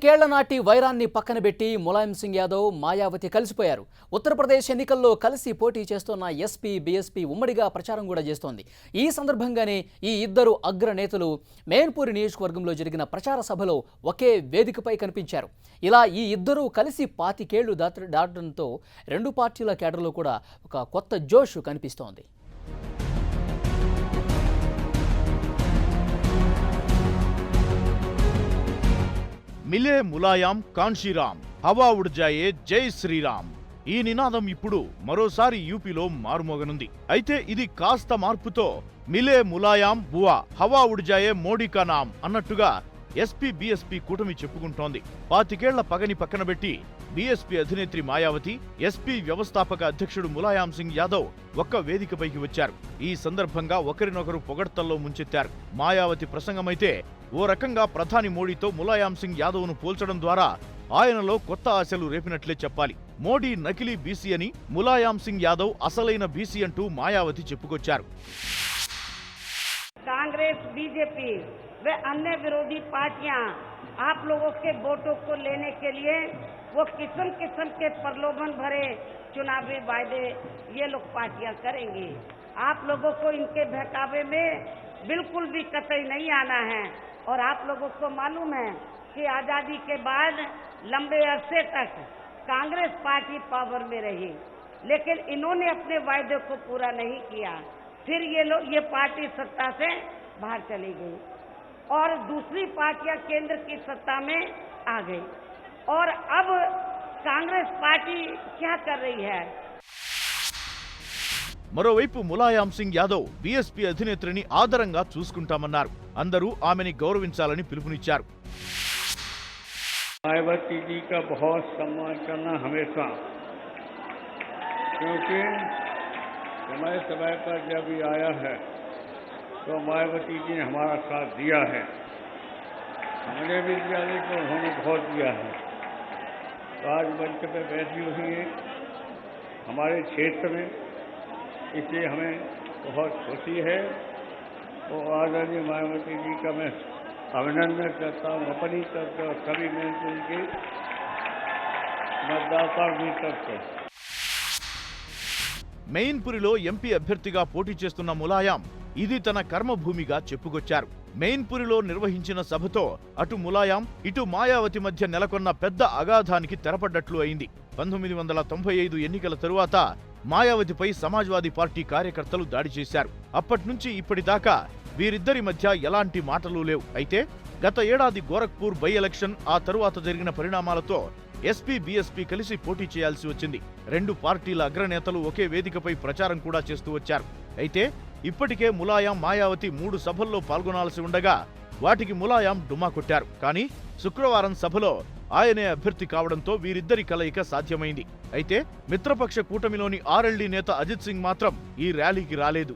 కేళ్ల నాటి వైరాన్ని పక్కన పెట్టి ములాయం సింగ్ యాదవ్ మాయావతి కలిసిపోయారు. ఉత్తరప్రదేశ్ ఎన్నికల్లో కలిసి పోటీ చేస్తున్న ఎస్పీ బీఎస్పీ ఉమ్మడిగా ప్రచారం కూడా చేస్తోంది. ఈ సందర్భంగానే ఈ ఇద్దరు అగ్రనేతలు మేన్పూరి నియోజకవర్గంలో జరిగిన ప్రచార సభలో ఒకే వేదికపై కనిపించారు. ఇలా ఈ ఇద్దరు కలిసి 25 ఏళ్లు దాటడంతో రెండు పార్టీల కేడర్లో కూడా ఒక కొత్త జోష్ కనిపిస్తోంది. మిలే ములాయం కాన్షీరామ్, హవా ఉడ్జాయే జై శ్రీరామ్. ఈ నినాదం ఇప్పుడు మరోసారి యూపీలో మారుమోగనుంది. అయితే ఇది కాస్త మార్పుతో మిలే ములాయం బువా హవా ఉడ్జాయే మోడీ కా నామ్ అన్నట్టుగా ఎస్పీ బీఎస్పీ కూటమి చెప్పుకుంటోంది. 25 ఏళ్ల పగని పక్కన పెట్టి బీఎస్పీ అధినేత్రి మాయావతి, ఎస్పీ వ్యవస్థాపక అధ్యక్షుడు ములాయం సింగ్ యాదవ్ ఒక్క వేదికపైకి వచ్చారు. ఈ సందర్భంగా ఒకరినొకరు పొగడ్తల్లో ముంచెత్తారు. మాయావతి ప్రసంగమైతే ఓ రకంగా ప్రధాని మోడీతో ములాయం సింగ్ యాదవ్ను పోల్చడం ద్వారా ఆయనలో కొత్త ఆశలు రేపినట్లే చెప్పాలి. మోడీ నకిలీ బీసీ అని, ములాయం సింగ్ యాదవ్ అసలైన బీసీ అంటూ మాయావతి చెప్పుకొచ్చారు. कांग्रेस बीजेपी व अन्य विरोधी पार्टियां आप लोगों के वोटों को लेने के लिए वो किस्म किस्म के प्रलोभन भरे चुनावी वायदे ये लोग पार्टियां करेंगी। आप लोगों को इनके बहकावे में बिल्कुल भी कतई नहीं आना है। और आप लोगों को मालूम है कि आजादी के बाद लंबे अरसे तक कांग्रेस पार्टी पावर में रही, लेकिन इन्होंने अपने वायदे को पूरा नहीं किया। फिर ये पार्टी सत्ता से बाहर चली गई और दूसरी पार्टियां केंद्र की सत्ता में आ गई। और अब कांग्रेस पार्टी क्या कर रही है? మరోవైపు ములాయం సింగ్ యాదవ్ బీఎస్పీ అధినేత్రిని ఆదరంగా చూసుకుంటామన్నారు. అందరూ ఆమెని గౌరవించాలని పిలుపునిచ్చారు. मायावती जी का बहुत सम्मान करना हमेशा, क्योंकि समय समय पर जब ये आया है तो मायावती जी ने हमारा साथ दिया है। हमने भी दिया, लेकिन उन्होंने बहुत दिया है। तो आज मंच पे बैठी हुई है हमारे क्षेत्र में, इसलिए हमें बहुत खुशी है। तो आदरणीय मायावती जी का मैं अभिनंदन करता हूँ अपनी तरफ से और सभी मैंपुर के मतदाता भी करते। మెయిన్పురిలో ఎంపీ అభ్యర్థిగా పోటీ చేస్తున్న ములాయం ఇది తన కర్మభూమిగా చెప్పుకొచ్చారు. మెయిన్పురిలో నిర్వహించిన సభతో అటు ములాయం ఇటు మాయావతి మధ్య నెలకొన్న పెద్ద అగాధానికి తెరపడ్డట్లు అయింది. 1995 ఎన్నికల తరువాత మాయావతిపై సమాజ్వాదీ పార్టీ కార్యకర్తలు దాడి చేశారు. అప్పట్నుంచి ఇప్పటిదాకా వీరిద్దరి మధ్య ఎలాంటి మాటలు లేవు. అయితే గత ఏడాది గోరఖ్పూర్ బై ఎలక్షన్, ఆ తరువాత జరిగిన పరిణామాలతో ఎస్పీ బీఎస్పీ కలిసి పోటీ చేయాల్సి వచ్చింది. రెండు పార్టీల అగ్రనేతలు ఒకే వేదికపై ప్రచారం కూడా చేస్తూ వచ్చారు. అయితే ఇప్పటికే ములాయం, మాయావతి 3 సభల్లో పాల్గొనాల్సి ఉండగా వాటికి ములాయం డుమ్మా కొట్టారు. కానీ శుక్రవారం సభలో ఆయనే అభ్యర్థి కావడంతో వీరిద్దరి కలయిక సాధ్యమైంది. అయితే మిత్రపక్ష కూటమిలోని ఆర్ఎల్డీ నేత అజిత్ సింగ్ మాత్రం ఈ ర్యాలీకి రాలేదు.